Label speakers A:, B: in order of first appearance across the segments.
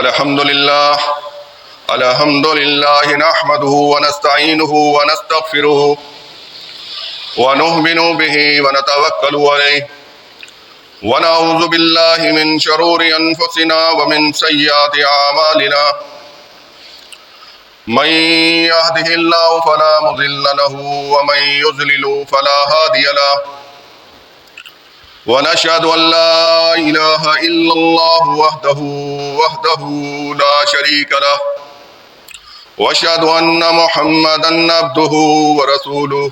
A: الحمد لله نحمده ونستعينه ونستغفره ونؤمن به ونتوكل عليه ونعوذ بالله من شرور أنفسنا ومن سيئات أعمالنا من يهده الله فلا مضل له ومن يضلل فلا هادي له ونشهد أن لا إله إلا الله وحده لا شريك له وأشهد أن محمدا عبده ورسوله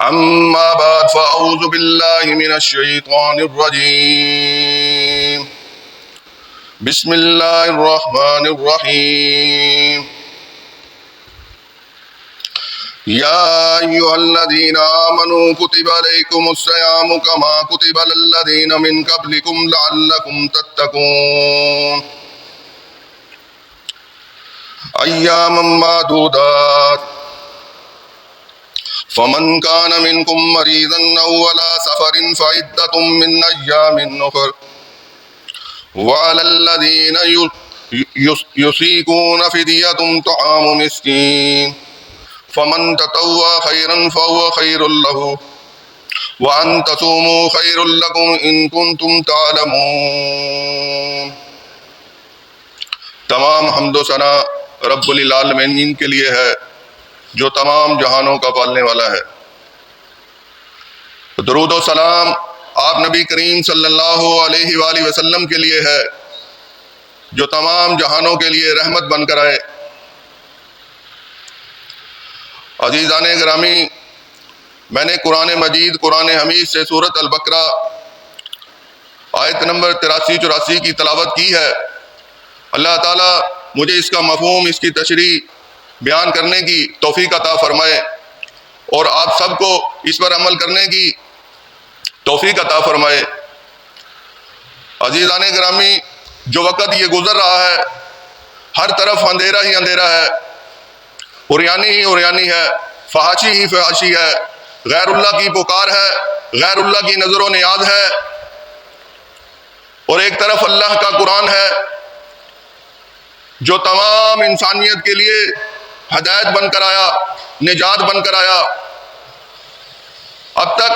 A: أما بعد فأعوذ بالله من الشيطان الرجيم بسم الله الرحمن الرحيم يا أيها الذين آمنوا كتب عليكم الصيام كما كتب على الذين من قبلكم لعلكم تتقون أياما معدودات فمن كان منكم مريضا أو على سفر فعدة من أيام أخر وعلى الذين يطيقون فدية طعام مسكين فمن تطوع خيرا فهو خير له وأن تصوموا خير لكم إن كنتم تعلمون۔ تمام حمد و ثنا رب العالمین کے لیے ہے جو تمام جہانوں کا پالنے والا ہے۔ درود و سلام آپ نبی کریم صلی اللہ علیہ وآلہ وسلم کے لیے ہے جو تمام جہانوں کے لیے رحمت بن کر آئے۔ عزیزان گرامی، میں نے قرآن مجید قرآن حمید سے سورۃ البقرہ آیت نمبر 83-84 کی تلاوت کی ہے۔ اللہ تعالیٰ مجھے اس کا مفہوم، اس کی تشریح بیان کرنے کی توفیق عطا فرمائے اور آپ سب کو اس پر عمل کرنے کی توفیق عطا فرمائے۔ عزیزان گرامی، جو وقت یہ گزر رہا ہے ہر طرف اندھیرا ہی اندھیرا ہے، عریانی ہی عریانی ہے، فحاشی ہی فحاشی ہے، غیر اللہ کی پکار ہے، غیر اللہ کی نظر و نیاز ہے، اور ایک طرف اللہ کا قرآن ہے جو تمام انسانیت کے لیے ہدایت بن کر آیا، نجات بن کر آیا۔ اب تک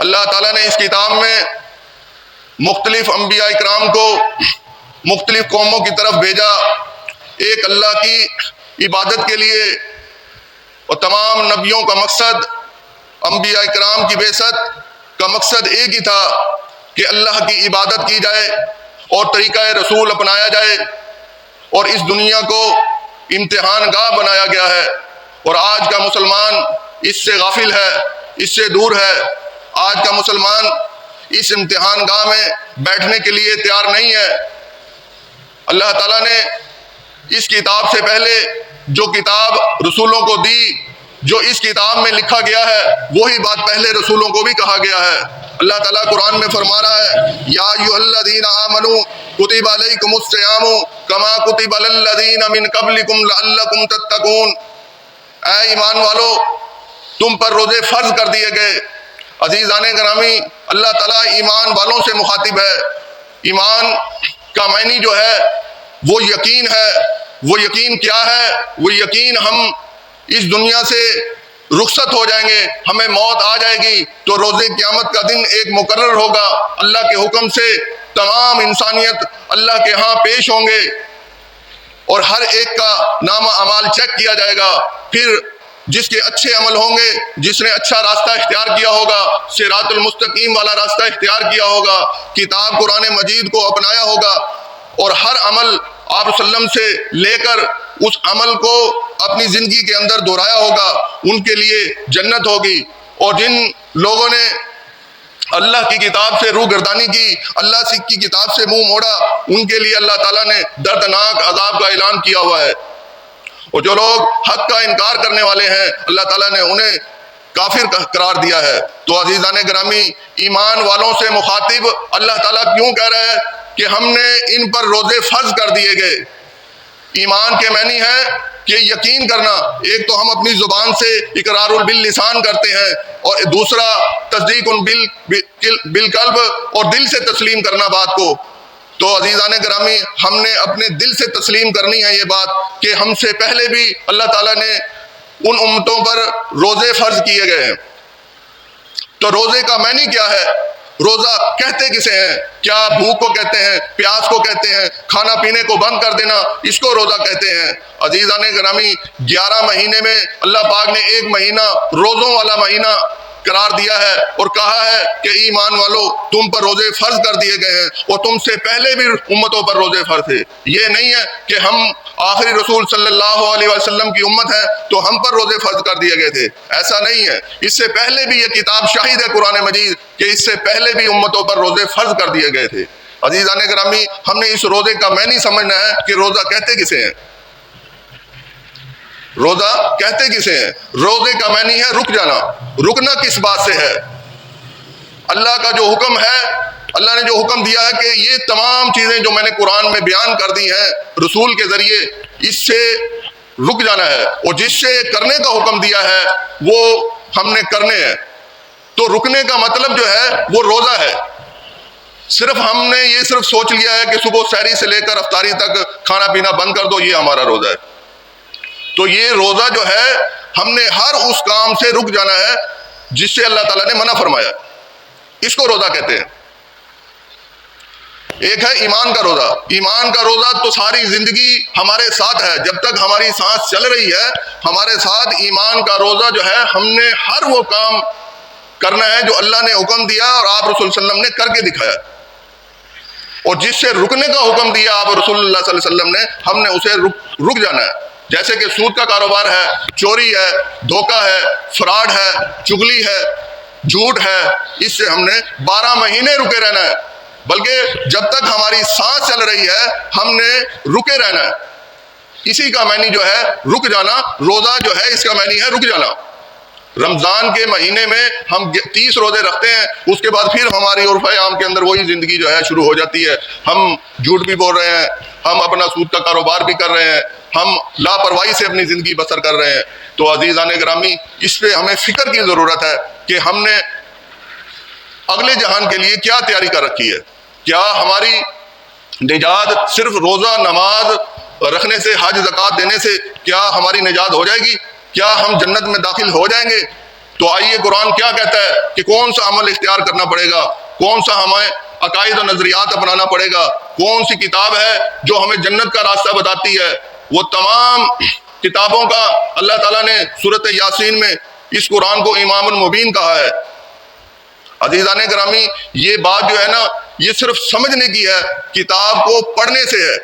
A: اللہ تعالیٰ نے اس کتاب میں مختلف انبیاء اکرام کو مختلف قوموں کی طرف بھیجا، ایک اللہ کی عبادت کے لیے، اور تمام نبیوں کا مقصد، انبیاء اکرام کی بعثت کا مقصد ایک ہی تھا کہ اللہ کی عبادت کی جائے اور طریقہ رسول اپنایا جائے، اور اس دنیا کو امتحان گاہ بنایا گیا ہے۔ اور آج کا مسلمان اس سے غافل ہے، اس سے دور ہے۔ آج کا مسلمان اس امتحان گاہ میں بیٹھنے کے لیے تیار نہیں ہے۔ اللہ تعالیٰ نے اس کتاب سے پہلے جو کتاب رسولوں کو دی، جو اس کتاب میں لکھا گیا ہے، وہی بات پہلے رسولوں کو بھی کہا گیا ہے۔ اللہ تعالیٰ قرآن میں فرما رہا ہے، یا ایھا الذین آمنوا کتب علیکم الصیام کما کتب علی الذین من قبلکم لعلکم تتقون۔ اے ایمان والو، تم پر روزے فرض کر دیے گئے۔ عزیزان گرامی، اللہ تعالیٰ ایمان والوں سے مخاطب ہے۔ ایمان کا معنی جو ہے وہ یقین ہے۔ وہ یقین کیا ہے؟ وہ یقین ہم اس دنیا سے رخصت ہو جائیں گے، ہمیں موت آ جائے گی تو روز قیامت کا دن ایک مقرر ہوگا، اللہ کے حکم سے تمام انسانیت اللہ کے ہاں پیش ہوں گے اور ہر ایک کا نامہ اعمال چیک کیا جائے گا۔ پھر جس کے اچھے عمل ہوں گے، جس نے اچھا راستہ اختیار کیا ہوگا، صراط المستقیم والا راستہ اختیار کیا ہوگا، کتاب قرآن مجید کو اپنایا ہوگا، اور ہر عمل آپ وسلم سے لے کر اس عمل کو اپنی زندگی کے اندر دہرایا ہوگا، ان کے لیے جنت ہوگی۔ اور جن لوگوں نے اللہ کی کتاب سے روح گردانی کی، اللہ کی کتاب سے منہ موڑا، ان کے لیے اللہ تعالیٰ نے دردناک عذاب کا اعلان کیا ہوا ہے۔ اور جو لوگ حق کا انکار کرنے والے ہیں، اللہ تعالیٰ نے انہیں کافر قرار دیا ہے۔ تو عزیزان گرامی، ایمان والوں سے مخاطب اللہ تعالیٰ کیوں کہہ رہا ہے کہ ہم نے ان پر روزے فرض کر دیے گئے؟ ایمان کے معنی ہے کہ یقین کرنا۔ ایک تو ہم اپنی زبان سے اقرار باللسان کرتے ہیں، اور دوسرا تصدیق بالقلب اور دل سے تسلیم کرنا بات کو۔ تو عزیزان گرامی، ہم نے اپنے دل سے تسلیم کرنی ہے یہ بات کہ ہم سے پہلے بھی اللہ تعالیٰ نے ان امتوں پر روزے فرض کیے گئے ہیں۔ تو روزے کا معنی کیا ہے؟ روزہ کہتے کسے ہیں؟ کیا بھوک کو کہتے ہیں؟ پیاس کو کہتے ہیں؟ کھانا پینے کو بند کر دینا، اس کو روزہ کہتے ہیں؟ عزیزان گرامی، 11 مہینے میں اللہ پاک نے ایک مہینہ روزوں والا مہینہ قرار دیا ہے اور کہا ہے کہ ایمان والو، تم پر روزے فرض کر دیے گئے ہیں اور تم سے پہلے بھی امتوں پر روزے فرض تھے۔ یہ نہیں ہے کہ ہم آخری رسول صلی اللہ علیہ وسلم کی امت ہے تو ہم پر روزے فرض کر دیے گئے تھے، ایسا نہیں ہے۔ اس سے پہلے بھی یہ کتاب شاہد ہے، قرآن مجید، کہ اس سے پہلے بھی امتوں پر روزے فرض کر دیے گئے تھے۔ عزیزان گرامی، ہم نے اس روزے کا معنی سمجھنا ہے کہ روزہ کہتے کسے ہیں؟ روزہ کہتے کسے ہیں؟ روزے کا معنی ہے رک جانا۔ رکنا کس بات سے ہے؟ اللہ کا جو حکم ہے، اللہ نے جو حکم دیا ہے کہ یہ تمام چیزیں جو میں نے قرآن میں بیان کر دی ہیں رسول کے ذریعے، اس سے رک جانا ہے، اور جس سے کرنے کا حکم دیا ہے وہ ہم نے کرنے ہیں۔ تو رکنے کا مطلب جو ہے وہ روزہ ہے۔ صرف ہم نے یہ صرف سوچ لیا ہے کہ صبح سحری سے لے کر افطاری تک کھانا پینا بند کر دو، یہ ہمارا روزہ ہے۔ تو یہ روزہ جو ہے، ہم نے ہر اس کام سے رک جانا ہے جس سے اللہ تعالیٰ نے منع فرمایا، اس کو روزہ کہتے ہیں۔ ایک ہے ایمان کا روزہ۔ ایمان کا روزہ تو ساری زندگی ہمارے ساتھ ہے، جب تک ہماری سانس چل رہی ہے ہمارے ساتھ ایمان کا روزہ جو ہے، ہم نے ہر وہ کام کرنا ہے جو اللہ نے حکم دیا اور آپ رسول صلی اللہ علیہ وسلم نے کر کے دکھایا، اور جس سے رکنے کا حکم دیا آپ رسول اللہ صلی اللہ علیہ وسلم نے، ہم نے اسے رک جانا ہے۔ جیسے کہ سود کا کاروبار ہے، چوری ہے، دھوکہ ہے، فراڈ ہے، چغلی ہے، جھوٹ ہے، اس سے ہم نے 12 مہینے رکے رہنا ہے، بلکہ جب تک ہماری سانس چل رہی ہے ہم نے رکے رہنا ہے۔ اسی کا معنی جو ہے رک جانا۔ روزہ جو ہے اس کا معنی ہے رک جانا۔ رمضان کے مہینے میں ہم 30 روزے رکھتے ہیں، اس کے بعد پھر ہماری عرف عام کے اندر وہی زندگی جو ہے شروع ہو جاتی ہے۔ ہم جھوٹ بھی بول رہے ہیں، ہم اپنا سود کا کاروبار بھی کر رہے ہیں، ہم لاپرواہی سے اپنی زندگی بسر کر رہے ہیں۔ تو عزیزان گرامی، اس پہ ہمیں فکر کی ضرورت ہے کہ ہم نے اگلے جہان کے لیے کیا تیاری کر رکھی ہے۔ کیا ہماری نجات صرف روزہ نماز رکھنے سے، حج زکوٰۃ دینے سے کیا ہماری نجات ہو جائے گی؟ کیا ہم جنت میں داخل ہو جائیں گے؟ تو آئیے قرآن کیا کہتا ہے کہ کون سا عمل اختیار کرنا پڑے گا، کون سا ہمیں عقائد و نظریات اپنانا پڑے گا، کون سی کتاب ہے جو ہمیں جنت کا راستہ بتاتی ہے۔ وہ تمام کتابوں کا اللہ تعالیٰ نے سورۃ یاسین میں اس قرآن کو امام المبین کہا ہے۔ عزیزان گرامی، یہ بات جو ہے نا، یہ صرف سمجھنے کی ہے، کتاب کو پڑھنے سے ہے۔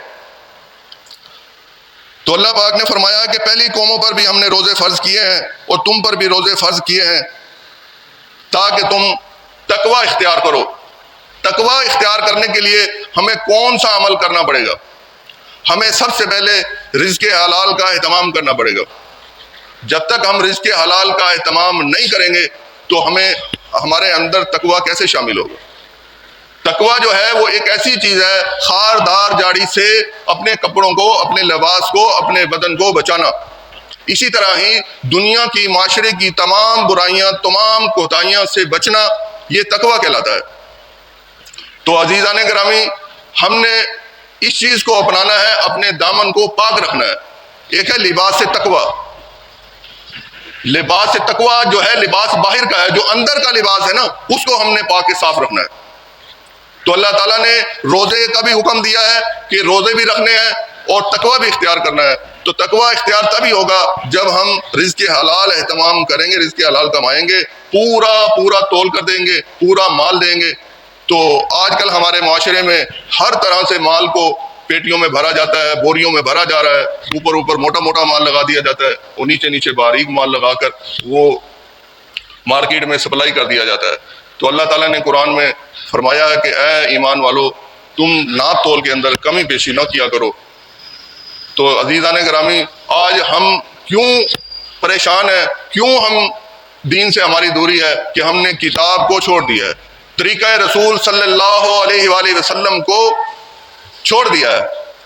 A: تو اللہ پاک نے فرمایا کہ پہلی قوموں پر بھی ہم نے روزے فرض کیے ہیں اور تم پر بھی روزے فرض کیے ہیں تاکہ تم تقوی اختیار کرو۔ تقوی اختیار کرنے کے لیے ہمیں کون سا عمل کرنا پڑے گا؟ ہمیں سب سے پہلے رزق حلال کا اہتمام کرنا پڑے گا۔ جب تک ہم رزق حلال کا اہتمام نہیں کریں گے تو ہمارے اندر تقوی کیسے شامل ہوگا؟ تقوی جو ہے وہ ایک ایسی چیز ہے، خاردار جاڑی سے اپنے کپڑوں کو، اپنے لباس کو، اپنے بدن کو بچانا۔ اسی طرح ہی دنیا کی، معاشرے کی تمام برائیاں، تمام کوتاہیاں سے بچنا، یہ تقوی کہلاتا ہے۔ تو عزیزان گرامی، ہم نے اس چیز کو اپنانا ہے، اپنے دامن کو پاک رکھنا ہے۔ ایک ہے لباس سے تقوی۔ لباس سے تقوی جو ہے لباس باہر کا ہے، جو اندر کا لباس ہے نا، اس کو ہم نے پاک کے صاف رکھنا ہے۔ تو اللہ تعالیٰ نے روزے کا بھی حکم دیا ہے کہ روزے بھی رکھنے ہیں اور تقوی بھی اختیار کرنا ہے۔ تو تقوی اختیار تبھی ہوگا جب ہم رزق حلال اہتمام کریں گے، رزق حلال کمائیں گے، پورا تول کر دیں گے، پورا مال دیں گے۔ تو آج کل ہمارے معاشرے میں ہر طرح سے مال کو پیٹیوں میں بھرا جاتا ہے، بوریوں میں بھرا جا رہا ہے، اوپر موٹا مال لگا دیا جاتا ہے اور نیچے باریک مال لگا کر وہ مارکیٹ میں سپلائی کر دیا جاتا ہے۔ تو اللہ تعالیٰ نے قرآن میں فرمایا ہے کہ اے ایمان والو، تم ناپ تول کے اندر کمی بیشی نہ کیا کرو۔ تو عزیزان گرامی، آج ہم کیوں پریشان ہیں، کیوں ہم دین سے ہماری دوری ہے کہ ہم نے کتاب کو چھوڑ دیا ہے، طریقہ رسول صلی اللہ علیہ وآلہ وسلم کو چھوڑ دیا ہے۔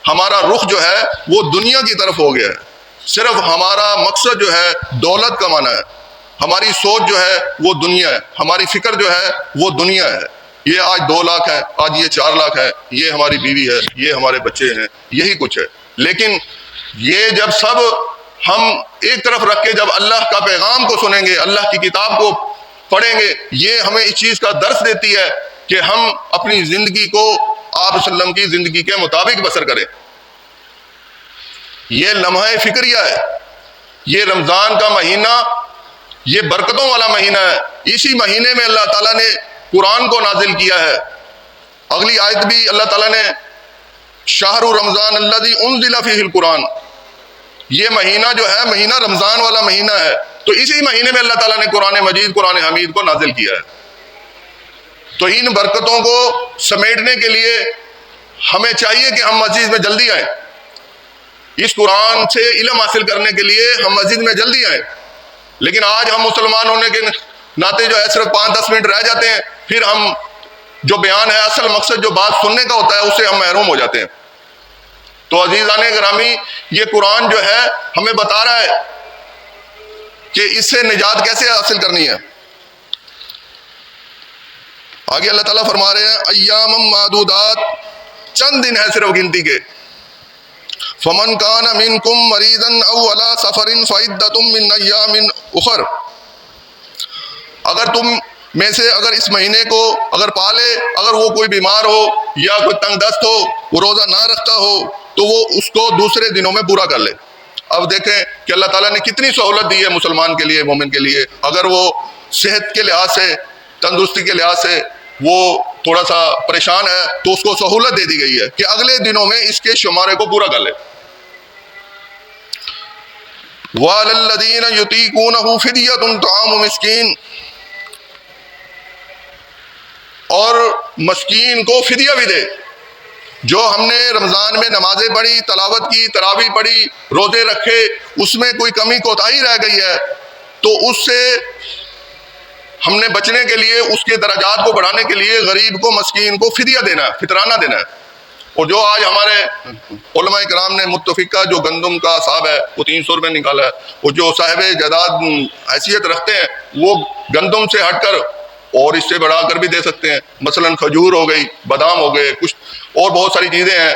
A: ہمارا رخ جو ہے وہ دنیا کی طرف ہو گیا ہے۔ صرف ہمارا مقصد جو ہے دولت کمانا ہے، ہماری سوچ جو ہے وہ دنیا ہے، ہماری فکر جو ہے وہ دنیا ہے۔ یہ آج 2 لاکھ ہے، آج یہ 4 لاکھ ہے، یہ ہماری بیوی ہے، یہ ہمارے بچے ہیں، یہی کچھ ہے. لیکن یہ جب سب ہم ایک طرف رکھ کے جب اللہ کا پیغام کو سنیں گے، اللہ کی کتاب کو پڑھیں گے، یہ ہمیں اس چیز کا درس دیتی ہے کہ ہم اپنی زندگی کو آپ صلی اللہ علیہ وسلم کی زندگی کے مطابق بسر کریں. یہ لمحہ فکریہ ہے. یہ رمضان کا مہینہ یہ برکتوں والا مہینہ ہے. اسی مہینے میں اللہ تعالیٰ نے قرآن کو نازل کیا ہے. اگلی آیت بھی اللہ تعالیٰ نے شہر رمضان الذی انزل فیہ القرآن، یہ مہینہ جو ہے مہینہ رمضان والا مہینہ ہے، تو اسی مہینے میں اللہ تعالیٰ نے قرآن مجید قرآن حمید کو نازل کیا ہے. تو ان برکتوں کو سمیٹنے کے لیے ہمیں چاہیے کہ ہم مسجد میں جلدی آئیں. اس قرآن سے علم حاصل کرنے کے لیے ہم مسجد میں جلدی آئیں. لیکن آج ہم مسلمان ہونے کے ناطے جو ہے صرف 5-10 منٹ رہ جاتے ہیں، پھر ہم جو بیان ہے اصل مقصد جو بات سننے کا ہوتا ہے اس سے ہم محروم ہو جاتے ہیں. تو عزیزان گرامی، یہ قرآن جو ہے ہمیں بتا رہا ہے کہ اس سے نجات کیسے حاصل کرنی ہے. آگے اللہ تعالیٰ فرما رہے ہیں ایام معدودات، چند دن ہے صرف گنتی کے. فمن کان منکم مریضا او علی سفر فعدۃ من ایام اخر، اگر تم میں سے اگر اس مہینے کو اگر پالے، اگر وہ کوئی بیمار ہو یا کوئی تنگ دست ہو، وہ روزہ نہ رکھتا ہو، تو وہ اس کو دوسرے دنوں میں پورا کر لے. اب دیکھیں کہ اللہ تعالیٰ نے کتنی سہولت دی ہے مسلمان کے لیے، مومن کے لیے. اگر وہ صحت کے لحاظ سے، تندرستی کے لحاظ سے وہ تھوڑا سا پریشان ہے تو اس کو سہولت دے دی گئی ہے کہ اگلے دنوں میں اس کے شمارے کو پورا کر لے. وَعَلَى الَّذِينَ يُطِيقُونَهُ فِدْيَةٌ طَعَامُ مِسْكِينٍ، اور مسکین کو فدیہ بھی دے. جو ہم نے رمضان میں نمازیں پڑھی، تلاوت کی، تراویح پڑھی، روزے رکھے، اس میں کوئی کمی کوتاہی رہ گئی ہے تو اس سے ہم نے بچنے کے لیے، اس کے درجات کو بڑھانے کے لیے غریب کو، مسکین کو فدیہ دینا ہے، فطرانہ دینا ہے. اور جو آج ہمارے علماء کرام نے متفقہ جو گندم کا حساب ہے وہ 300 روپے نکالا ہے. اور جو صاحب جائیداد حیثیت رکھتے ہیں وہ گندم سے ہٹ کر اور اس سے بڑھا کر بھی دے سکتے ہیں. مثلا کھجور ہو گئی، بادام ہو گئے، کچھ اور بہت ساری چیزیں ہیں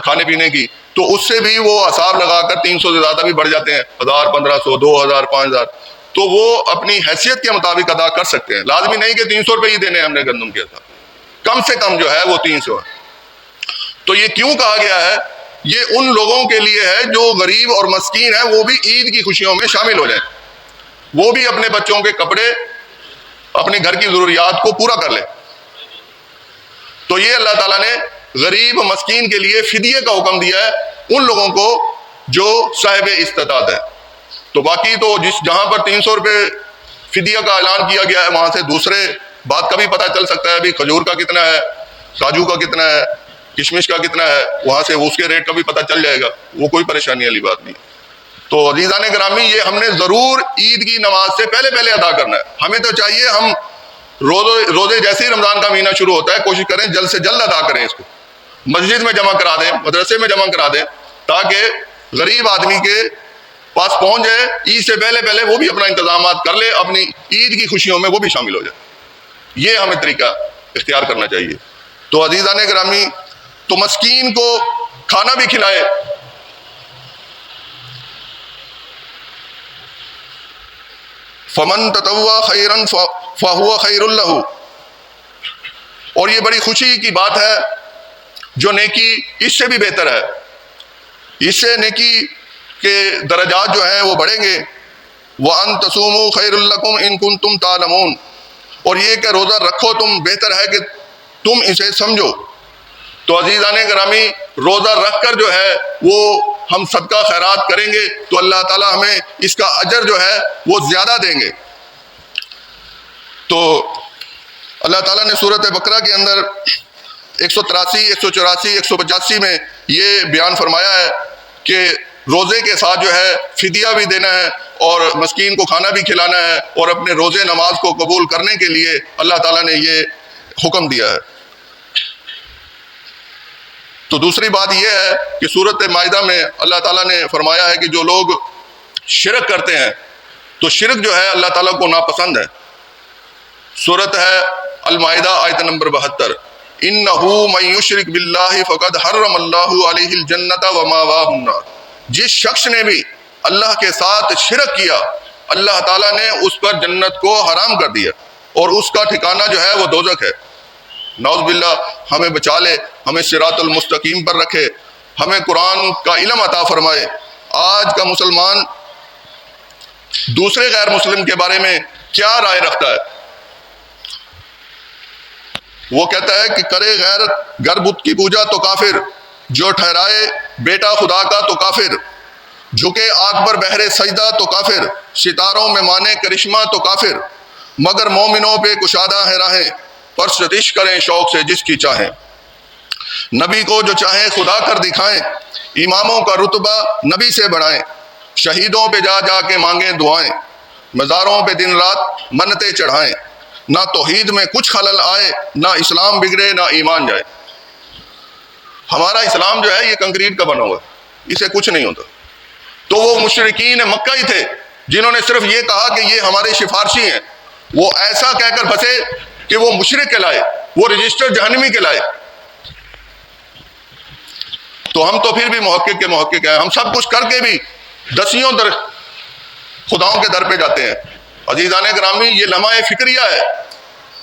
A: کھانے پینے کی، تو اس سے بھی وہ حساب لگا کر 300 سے زیادہ بھی بڑھ جاتے ہیں، 1000، 1500، 2000، 5000. تو وہ اپنی حیثیت کے مطابق ادا کر سکتے ہیں. لازمی نہیں کہ 300 روپے ہی دینے ہم نے گندم کے حساب، کم سے کم جو ہے وہ 300 ہے. تو یہ کیوں کہا گیا ہے؟ یہ ان لوگوں کے لیے ہے جو غریب اور مسکین ہیں، وہ بھی عید کی خوشیوں میں شامل ہو جائیں، وہ بھی اپنے بچوں کے کپڑے، اپنے گھر کی ضروریات کو پورا کر لیں. تو یہ اللہ تعالیٰ نے غریب مسکین کے لیے فدیے کا حکم دیا ہے ان لوگوں کو جو صاحب استطاعت ہے. تو باقی تو جہاں پر 300 روپے فدیہ کا اعلان کیا گیا ہے وہاں سے دوسرے بات کا بھی پتہ چل سکتا ہے، ابھی کھجور کا کتنا ہے، کاجو کا کتنا ہے، کشمش کا کتنا ہے، وہاں سے اس کے ریٹ کا بھی پتہ چل جائے گا. وہ کوئی پریشانی والی بات نہیں. تو عزیزان گرامی، یہ ہم نے ضرور عید کی نماز سے پہلے ادا کرنا ہے. ہمیں تو چاہیے ہم روزے جیسے ہی رمضان کا مہینہ شروع ہوتا ہے کوشش کریں جلد سے جلد ادا کریں، اس کو مسجد میں جمع کرا دیں، مدرسے میں جمع کرا دیں، تاکہ غریب آدمی کے پاس پہنچ جائے. عید سے پہلے وہ بھی اپنا انتظامات کر لے، اپنی عید کی خوشیوں میں وہ بھی شامل ہو جائے. یہ ہمیں طریقہ اختیار کرنا چاہیے. تو عزیزان گرامی، تو مسکین کو کھانا بھی کھلائے. فمن تطوع خیرا فہو خیر لہ، اور یہ بڑی خوشی کی بات ہے، جو نیکی اس سے بھی بہتر ہے، اس سے نیکی کے درجات جو ہیں وہ بڑھیں گے. وَأَن تَصُومُوا خَيْرٌ لَكُمْ إِن كُنتُمْ تَعْلَمُونَ، اور یہ کہ روزہ رکھو تم بہتر ہے کہ تم اسے سمجھو. تو عزیزان گرامی، روزہ رکھ کر جو ہے وہ ہم صدقہ خیرات کریں گے تو اللہ تعالیٰ ہمیں اس کا اجر جو ہے وہ زیادہ دیں گے. تو اللہ تعالیٰ نے سورۃ بقرہ کے اندر 183، 184، 185 میں یہ بیان فرمایا ہے کہ روزے کے ساتھ جو ہے فدیہ بھی دینا ہے اور مسکین کو کھانا بھی کھلانا ہے، اور اپنے روزے نماز کو قبول کرنے کے لیے اللہ تعالیٰ نے یہ حکم دیا ہے. تو دوسری بات یہ ہے کہ سورۃ مائدہ میں اللہ تعالیٰ نے فرمایا ہے کہ جو لوگ شرک کرتے ہیں تو شرک جو ہے اللہ تعالیٰ کو ناپسند ہے. سورۃ ہے المائدہ آیت نمبر 72، انہو من یشرک باللہ فقد حرم اللہ علیہ الجنۃ ومأواہ النار، جس شخص نے بھی اللہ کے ساتھ شرک کیا اللہ تعالیٰ نے اس پر جنت کو حرام کر دیا اور اس کا ٹھکانہ جو ہے وہ دوزخ ہے۔ نعوذ باللہ، ہمیں بچا لے، ہمیں صراط المستقیم پر رکھے، ہمیں قرآن کا علم عطا فرمائے۔ آج کا مسلمان دوسرے غیر مسلم کے بارے میں کیا رائے رکھتا ہے؟ وہ کہتا ہے کہ کرے غیر بت کی پوجا تو کافر، جو ٹھہرائے بیٹا خدا کا تو کافر، جھکے آگ پر بہرے سجدہ تو کافر، ستاروں میں مانے کرشمہ تو کافر، مگر مومنوں پہ کشادہ ہے راہیں، پر ستش کریں شوق سے جس کی چاہیں۔ نبی کو جو چاہیں خدا کر دکھائیں، اماموں کا رتبہ نبی سے بڑھائیں، شہیدوں پہ جا جا کے مانگیں دعائیں، مزاروں پہ دن رات منتیں چڑھائیں، نہ توحید میں کچھ خلل آئے، نہ اسلام بگڑے نہ ایمان جائے۔ ہمارا اسلام جو ہے یہ کنکریٹ کا بنا ہوا ہے، اسے کچھ نہیں ہوتا۔ تو وہ مشرکین مکہ ہی تھے جنہوں نے صرف یہ کہا کہ یہ ہمارے سفارشی ہیں، وہ ایسا کہہ کر پھنسے کہ وہ مشرک کہلائے، وہ رجسٹر جہنمی کہلائے۔ تو ہم تو پھر بھی محقق کے محقق ہیں، ہم سب کچھ کر کے بھی دسیوں در خداؤں کے در پہ جاتے ہیں۔ عزیزان گرامی، یہ لمحہ فکریہ ہے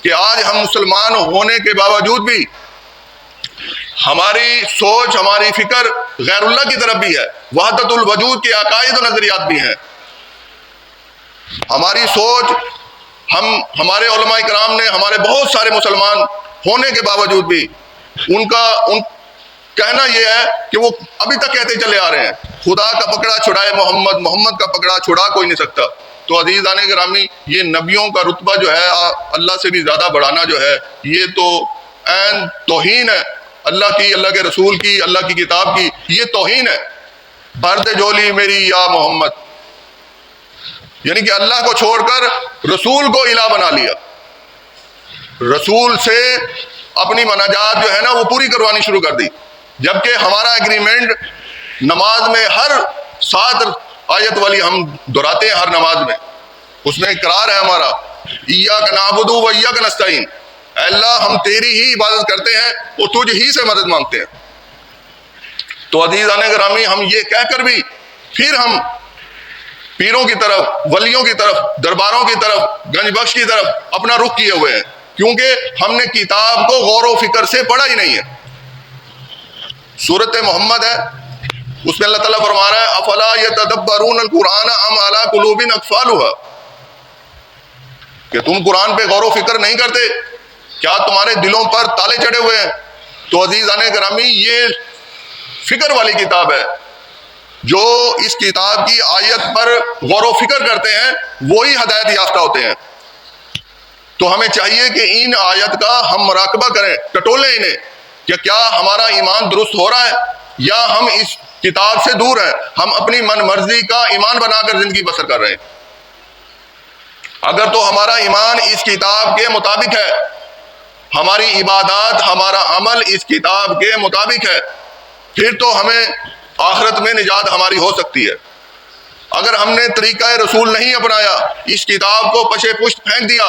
A: کہ آج ہم مسلمان ہونے کے باوجود بھی ہماری سوچ، ہماری فکر غیر اللہ کی طرف بھی ہے، وحدت الوجود کے عقائد و نظریات بھی ہیں۔ ہماری سوچ، ہمارے علماء کرام نے، ہمارے بہت سارے مسلمان ہونے کے باوجود بھی ان کہنا یہ ہے کہ وہ ابھی تک کہتے چلے آ رہے ہیں خدا کا پکڑا چھڑائے محمد، محمد کا پکڑا چھڑا کوئی نہیں سکتا۔ تو عزیزان گرامی، یہ نبیوں کا رتبہ جو ہے اللہ سے بھی زیادہ بڑھانا جو ہے یہ تو عین توہین ہے اللہ کی، اللہ کے رسول کی، اللہ کی کتاب کی، یہ توہین ہے۔ برد جولی میری یا محمد، یعنی کہ اللہ کو چھوڑ کر رسول کو الہ بنا لیا، رسول سے اپنی مناجات جو ہے نا وہ پوری کروانی شروع کر دی، جبکہ ہمارا ایگریمنٹ نماز میں ہر 7 آیت والی ہم دہراتے ہیں، ہر نماز میں اس میں اقرار ہے ہمارا، ایاک نعبد و ایاک نستعین، اے اللہ ہم تیری ہی عبادت کرتے ہیں اور تجھ ہی سے مدد مانگتے ہیں۔ تو عزیزان گرامی، ہم یہ کہہ کر بھی پھر ہم پیروں کی طرف، ولیوں کی طرف، درباروں کی طرف، گنج بخش کی طرف اپنا رخ کیے ہوئے ہیں، کیونکہ ہم نے کتاب کو غور و فکر سے پڑھا ہی نہیں ہے۔ سورۃ محمد ہے، اس میں اللہ تعالیٰ فرما رہا ہے افلا یتدبرون القرآن ام علی قلوب اقفالها، کہ تم قرآن پہ غور و فکر نہیں کرتے، کیا تمہارے دلوں پر تالے چڑھے ہوئے ہیں؟ تو عزیزان گرامی، یہ فکر والی کتاب ہے، جو اس کتاب کی آیت پر غور و فکر کرتے ہیں وہی ہدایت یافتہ ہوتے ہیں۔ تو ہمیں چاہیے کہ ان آیت کا ہم مراقبہ کریں، ٹٹولیں انہیں کہ کیا ہمارا ایمان درست ہو رہا ہے یا ہم اس کتاب سے دور ہیں، ہم اپنی من مرضی کا ایمان بنا کر زندگی بسر کر رہے ہیں۔ اگر تو ہمارا ایمان اس کتاب کے مطابق ہے، ہماری عبادات، ہمارا عمل اس کتاب کے مطابق ہے، پھر تو ہمیں آخرت میں نجات ہماری ہو سکتی ہے۔ اگر ہم نے طریقہ رسول نہیں اپنایا، اس کتاب کو پشے پشت پھینک دیا،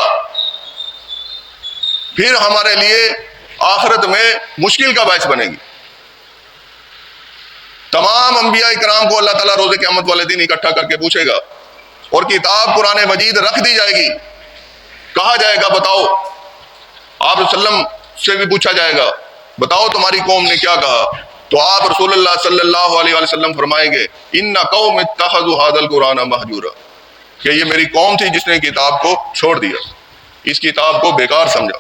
A: پھر ہمارے لیے آخرت میں مشکل کا باعث بنے گی۔ تمام انبیاء کرام کو اللہ تعالیٰ روز قیامت والے دن اکٹھا کر کے پوچھے گا، اور کتاب قرآن مجید رکھ دی جائے گی، کہا جائے گا بتاؤ، آپ وسلم سے بھی پوچھا جائے گا بتاؤ تمہاری قوم نے کیا کہا، تو آپ رسول اللہ صلی اللہ علیہ وسلم فرمائیں گے ان قوم اتخذوا ھذا القرآن مہجورا، کہ یہ میری قوم تھی جس نے کتاب کو چھوڑ دیا، اس کتاب کو بیکار سمجھا۔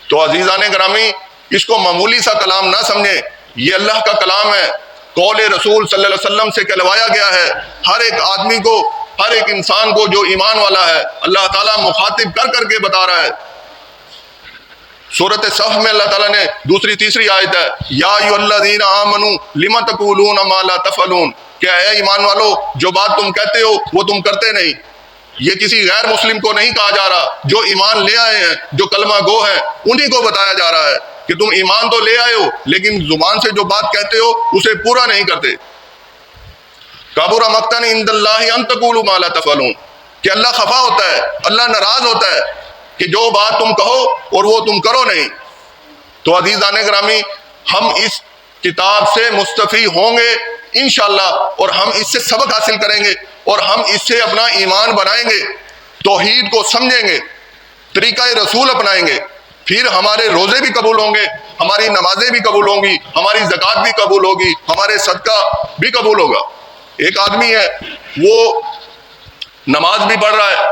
A: تو عزیزان گرامی، اس کو معمولی سا کلام نہ سمجھیں، یہ اللہ کا کلام ہے، قول رسول صلی اللہ علیہ وسلم سے کہلوایا گیا ہے۔ ہر ایک آدمی کو، ہر ایک انسان کو جو ایمان والا ہے اللہ تعالیٰ مخاطب کر کر کے بتا رہا ہے۔ سورۃ صف میں اللہ تعالیٰ نے دوسری تیسری آیت ہے یا ایھا الذین آمنوا لم تقولون ما لا تفعلون، کہ اے ایمان والو جو بات تم کہتے ہو وہ تم کرتے نہیں۔ یہ کسی غیر مسلم کو نہیں کہا جا رہا، جو ایمان لے آئے ہیں، جو کلمہ گو ہیں، انہی کو بتایا جا رہا ہے کہ تم ایمان تو لے آئے ہو لیکن زبان سے جو بات کہتے ہو اسے پورا نہیں کرتے۔ کبر مقتا عند اللہ ان تقولوا ما لا تفعلون، کہ اللہ خفا ہوتا ہے، اللہ ناراض ہوتا ہے کہ جو بات تم کہو اور وہ تم کرو نہیں. تو عزیزان گرامی، ہم اس کتاب سے مستفی ہوں گے انشاءاللہ، اور ہم اس سے سبق حاصل کریں گے اور ہم اس سے اپنا ایمان بنائیں گے، توحید کو سمجھیں گے، طریقہ رسول اپنائیں گے. پھر ہمارے روزے بھی قبول ہوں گے، ہماری نمازیں بھی قبول ہوں گی، ہماری زکوٰۃ بھی قبول ہوگی، ہمارے صدقہ بھی قبول ہوگا. ایک آدمی ہے، وہ نماز بھی پڑھ رہا ہے،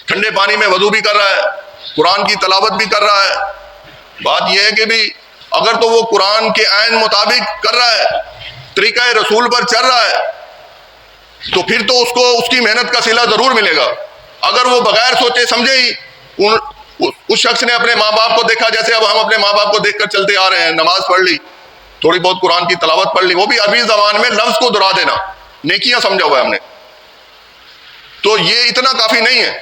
A: ٹھنڈے پانی میں وضو بھی کر رہا ہے، قرآن کی تلاوت بھی کر رہا ہے. بات یہ ہے کہ بھی اگر تو وہ قرآن کے عین مطابق کر رہا ہے، طریقہ رسول پر چل رہا ہے، تو پھر تو اس کو اس کی محنت کا صلہ ضرور ملے گا. اگر وہ بغیر سوچے سمجھے ہی اس شخص نے اپنے ماں باپ کو دیکھا، جیسے اب ہم اپنے ماں باپ کو دیکھ کر چلتے آ رہے ہیں، نماز پڑھ لی، تھوڑی بہت قرآن کی تلاوت پڑھ لی، وہ بھی عربی زبان میں لفظ کو دہرا دینا، نیکیاں سمجھا ہوا ہے ہم نے، تو یہ اتنا کافی نہیں ہے.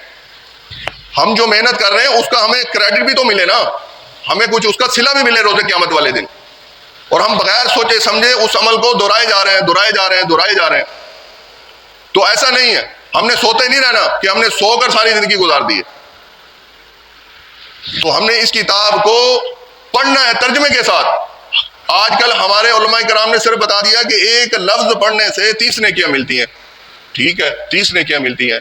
A: ہم جو محنت کر رہے ہیں اس کا ہمیں کریڈٹ بھی تو ملے نا، ہمیں کچھ اس کا صلہ بھی ملے روز قیامت والے دن. اور ہم بغیر سوچے سمجھے اس عمل کو دہرائے جا رہے ہیں. تو ایسا نہیں ہے، ہم نے سوتے نہیں رہنا کہ ہم نے سو کر ساری زندگی گزار دی ہے. تو ہم نے اس کتاب کو پڑھنا ہے ترجمے کے ساتھ. آج کل ہمارے علماء کرام نے صرف بتا دیا کہ ایک لفظ پڑھنے سے 30 نیکیاں ملتی ہیں. ٹھیک ہے، 30 نیکیاں ملتی ہیں،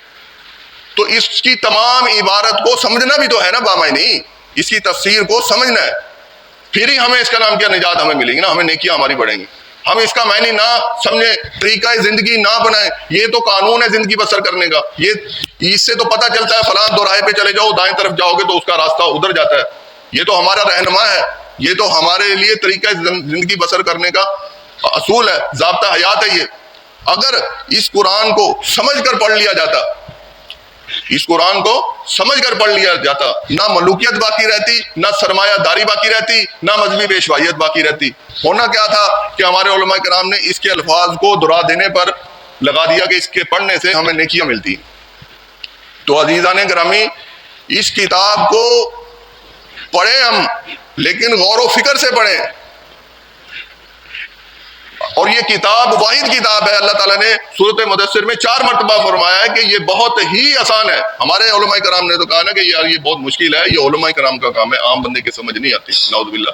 A: تو اس کی تمام عبارت کو سمجھنا بھی تو ہے نا بامعنی، اس کی تفسیر کو سمجھنا ہے، پھر ہی ہمیں اس کا نام کیا نجات ہمیں ملے گی نا، ہمیں نیکیاں ہماری بڑھیں گی. ہم اس کا معنی نہ سمجھیں، طریقہ زندگی نہ بنائیں، یہ تو قانون ہے زندگی بسر کرنے کا، یہ اس سے تو پتہ چلتا ہے فلاں دوراہے پہ چلے جاؤ، دائیں طرف جاؤ گے تو اس کا راستہ ادھر جاتا ہے. یہ تو ہمارا رہنما ہے، یہ تو ہمارے لیے طریقہ زندگی بسر کرنے کا اصول ہے، ضابطہ حیات ہے. یہ اگر اس قرآن کو سمجھ کر پڑھ لیا جاتا، اس قرآن کو سمجھ کر پڑھ لیا جاتا، نہ ملوکیت باقی رہتی، نہ سرمایہ داری باقی رہتی، نہ مذہبی پیشوائیت باقی رہتی. ہونا کیا تھا کہ ہمارے علماء کرام نے اس کے الفاظ کو دہرا دینے پر لگا دیا کہ اس کے پڑھنے سے ہمیں نیکیاں ملتی. تو عزیزان گرامی، اس کتاب کو پڑھیں ہم، لیکن غور و فکر سے پڑھیں. اور یہ کتاب واحد کتاب ہے، اللہ تعالیٰ نے سورۃ مدثر میں 4 مرتبہ فرمایا ہے کہ یہ بہت ہی آسان ہے. ہمارے علماء کرام نے تو کہا نا کہ یار یہ بہت مشکل ہے، یہ علماء کرام کا کام ہے، عام بندے کے سمجھ نہیں آتی، نعوذ باللہ.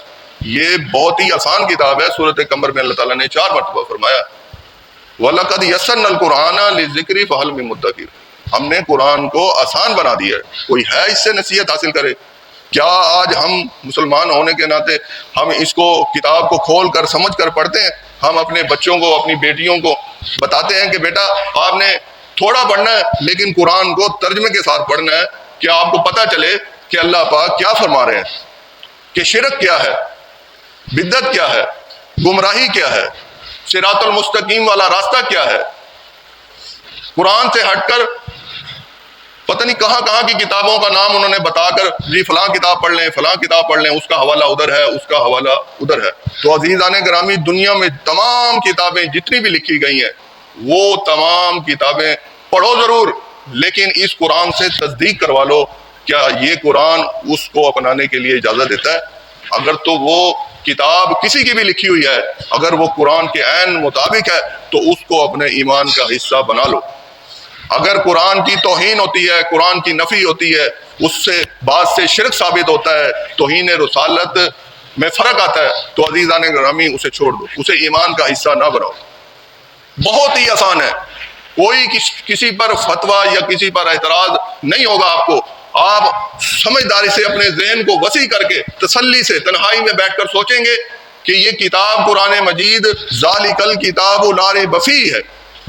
A: یہ بہت ہی آسان کتاب ہے. سورۃ قمر میں اللہ تعالیٰ نے 4 مرتبہ فرمایا وَلَقَدْ يَسَّرْنَا الْقُرْآنَ لِلذِّكْرِ فَهَلْ مِن مُدَّكِرٍ. ہم نے قرآن کو آسان بنا دیا ہے، کوئی ہے اس سے نصیحت حاصل کرے؟ کیا آج ہم مسلمان ہونے کے ناطے ہم اس کو کتاب کو کھول کر سمجھ کر پڑھتے ہیں؟ ہم اپنے بچوں کو، اپنی بیٹیوں کو بتاتے ہیں کہ بیٹا آپ نے تھوڑا پڑھنا ہے لیکن قرآن کو ترجمے کے ساتھ پڑھنا ہے، کہ آپ کو پتہ چلے کہ اللہ پاک کیا فرما رہے ہیں، کہ شرک کیا ہے، بدعت کیا ہے، گمراہی کیا ہے، صراط المستقیم والا راستہ کیا ہے. قرآن سے ہٹ کر پتہ نہیں کہاں کہاں کی کتابوں کا نام انہوں نے بتا کر جی فلاں کتاب پڑھ لیں، فلاں کتاب پڑھ لیں، اس کا حوالہ ادھر ہے، اس کا حوالہ ادھر ہے. تو عزیزان گرامی، دنیا میں تمام کتابیں جتنی بھی لکھی گئی ہیں وہ تمام کتابیں پڑھو ضرور، لیکن اس قرآن سے تصدیق کروا لو کیا یہ قرآن اس کو اپنانے کے لیے اجازت دیتا ہے. اگر تو وہ کتاب کسی کی بھی لکھی ہوئی ہے، اگر وہ قرآن کے عین مطابق ہے تو اس کو اپنے ایمان کا حصہ بنا لو. اگر قرآن کی توہین ہوتی ہے، قرآن کی نفی ہوتی ہے، اس سے بعد سے شرک ثابت ہوتا ہے، توہین رسالت میں فرق آتا ہے، تو عزیزان گرامی اسے چھوڑ دو، اسے ایمان کا حصہ نہ بناؤ. بہت ہی آسان ہے، کوئی کسی پر فتویٰ یا کسی پر اعتراض نہیں ہوگا آپ کو. آپ سمجھداری سے اپنے ذہن کو وسیع کر کے تسلی سے تنہائی میں بیٹھ کر سوچیں گے کہ یہ کتاب قرآن مجید ذالک الکتاب لا ریب فیہ ہے.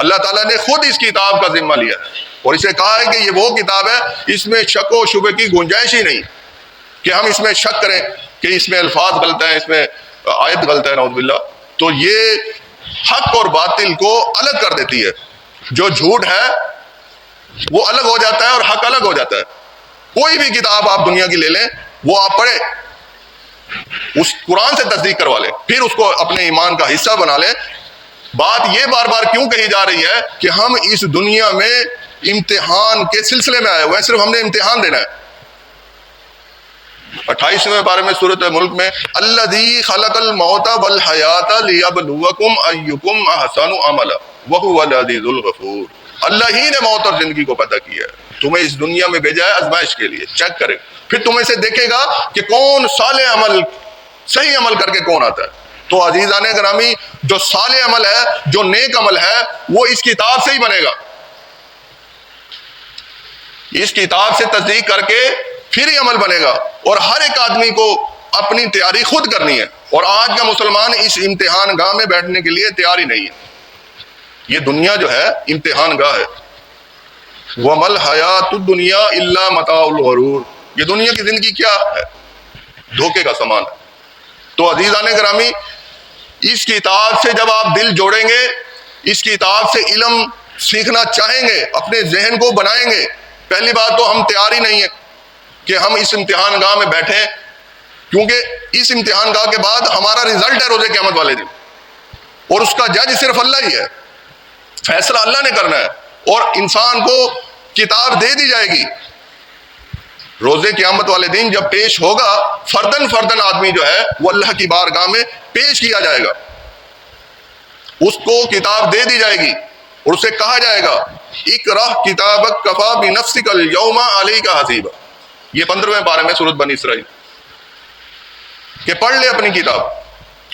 A: اللہ تعالیٰ نے خود اس کتاب کا ذمہ لیا ہے اور اسے کہا ہے کہ یہ وہ کتاب ہے اس میں شک و شبہ کی گنجائش ہی نہیں کہ ہم اس میں شک کریں کہ اس میں الفاظ غلط ہیں، اس میں آیت غلط ہے، نعوذ باللہ. تو یہ حق اور باطل کو الگ کر دیتی ہے. جو جھوٹ ہے وہ الگ ہو جاتا ہے اور حق الگ ہو جاتا ہے. کوئی بھی کتاب آپ دنیا کی لے لیں، وہ آپ پڑھیں، اس قرآن سے تصدیق کروا لیں، پھر اس کو اپنے ایمان کا حصہ بنا لیں. بات یہ بار بار کیوں کہی جا رہی ہے کہ ہم اس دنیا میں امتحان کے سلسلے میں آئے ہوئے ہیں، صرف ہم نے امتحان دینا ہے. 28ویں پارے میں سورۃ ملک میں الذی خلق الموت والحیات لیبلوکم ایکم احسن عملا وہو العزیز الغفور. اللہ ہی نے موت اور زندگی کو پیدا کیا ہے، تمہیں اس دنیا میں بھیجا ہے آزمائش کے لیے، چیک کرے، پھر تمہیں سے دیکھے گا کہ کون صالح عمل، صحیح عمل کر کے کون آتا ہے۔ تو عزیزان گرامی، جو صالح عمل ہے، جو نیک عمل ہے، وہ اس کتاب سے ہی بنے گا، اس کتاب سے تصدیق کر کے پھر ہی عمل بنے گا۔ اور ہر ایک آدمی کو اپنی تیاری خود کرنی ہے، اور آج کا مسلمان اس امتحان گاہ میں بیٹھنے کے لیے تیار ہی نہیں ہے۔ یہ دنیا جو ہے امتحان گاہ ہے۔ وَمَا الْحَيَاةُ الدُّنْيَا إِلَّا مَتَاعُ الْغُرُورِ، یہ دنیا کی زندگی کیا ہے؟ دھوکے کا سامان ہے۔ تو عزیزان گرامی، اس کتاب سے جب آپ دل جوڑیں گے، اس کتاب سے علم سیکھنا چاہیں گے، اپنے ذہن کو بنائیں گے، پہلی بات تو ہم تیار ہی نہیں ہیں کہ ہم اس امتحان گاہ میں بیٹھیں، کیونکہ اس امتحان گاہ کے بعد ہمارا رزلٹ ہے روز قیامت والے دن، اور اس کا جج صرف اللہ ہی ہے، فیصلہ اللہ نے کرنا ہے، اور انسان کو کتاب دے دی جائے گی۔ روز قیامت والے دن جب پیش ہوگا، فردن فردن آدمی جو ہے وہ اللہ کی بارگاہ میں پیش کیا جائے گا، اس کو کتاب دے دی جائے گی، اور اسے کہا جائے گا اقرأ کتابک کفی بنفسک اليوم علیک حسیبا، یہ 15ویں پارے میں سورۃ بنی اسرائیل، کہ پڑھ لے اپنی کتاب،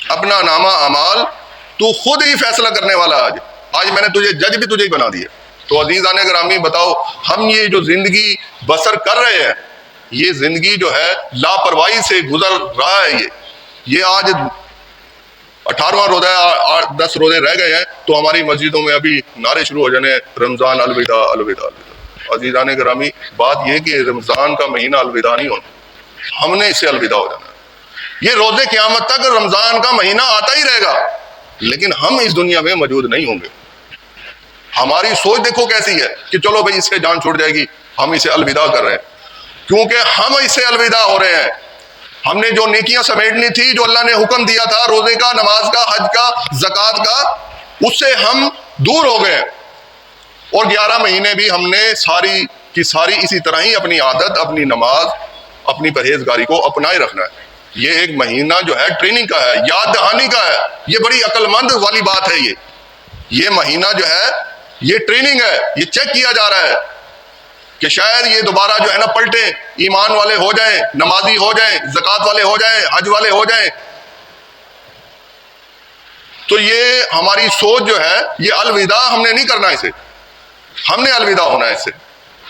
A: اپنا نامہ اعمال، تو خود ہی فیصلہ کرنے والا ہے۔ آج میں نے تجھے جج بھی تجھے ہی بنا دیا۔ تو عزیزان گرامی، بتاؤ ہم یہ جو زندگی بسر کر رہے ہیں، یہ زندگی جو ہے لاپرواہی سے گزر رہا ہے، یہ آج 18واں روزہ ہے، 10 روزے رہ گئے ہیں، تو ہماری مسجدوں میں ابھی نعرے شروع ہو جانے، رمضان الوداع الوداع الوداع۔ عزیزان گرامی، بات یہ کہ رمضان کا مہینہ الوداع نہیں ہونا، ہم نے اس سے الوداع ہو جانا ہے۔ یہ روز قیامت تک رمضان کا مہینہ آتا ہی رہے گا، لیکن ہم اس دنیا میں موجود نہیں ہوں گے۔ ہماری سوچ دیکھو کیسی ہے کہ چلو بھائی اس سے جان چھوٹ جائے گی، ہم اسے الوداع کر رہے ہیں، کیونکہ ہم اس سے الوداع ہو رہے ہیں۔ ہم نے جو نیکیاں سمیٹنی تھی، جو اللہ نے حکم دیا تھا روزے کا، نماز کا، حج کا، زکوٰۃ کا، اس سے ہم دور ہو گئے، اور 11 مہینے بھی ہم نے ساری کی ساری اسی طرح ہی اپنی عادت، اپنی نماز، اپنی پرہیزگاری کو اپنائے رکھنا ہے۔ یہ ایک مہینہ جو ہے ٹریننگ کا ہے، یاد دہانی کا ہے، یہ بڑی عقل مند والی بات ہے۔ یہ مہینہ جو ہے یہ ٹریننگ ہے، یہ چیک کیا جا رہا ہے کہ شاید یہ دوبارہ جو ہے نا پلٹیں، ایمان والے ہو جائیں، نمازی ہو جائیں، زکوٰۃ والے ہو جائیں، حج والے ہو جائیں۔ تو یہ ہماری سوچ جو ہے، یہ الوداع ہم نے نہیں کرنا، اسے ہم نے الوداع ہونا ہے اس سے۔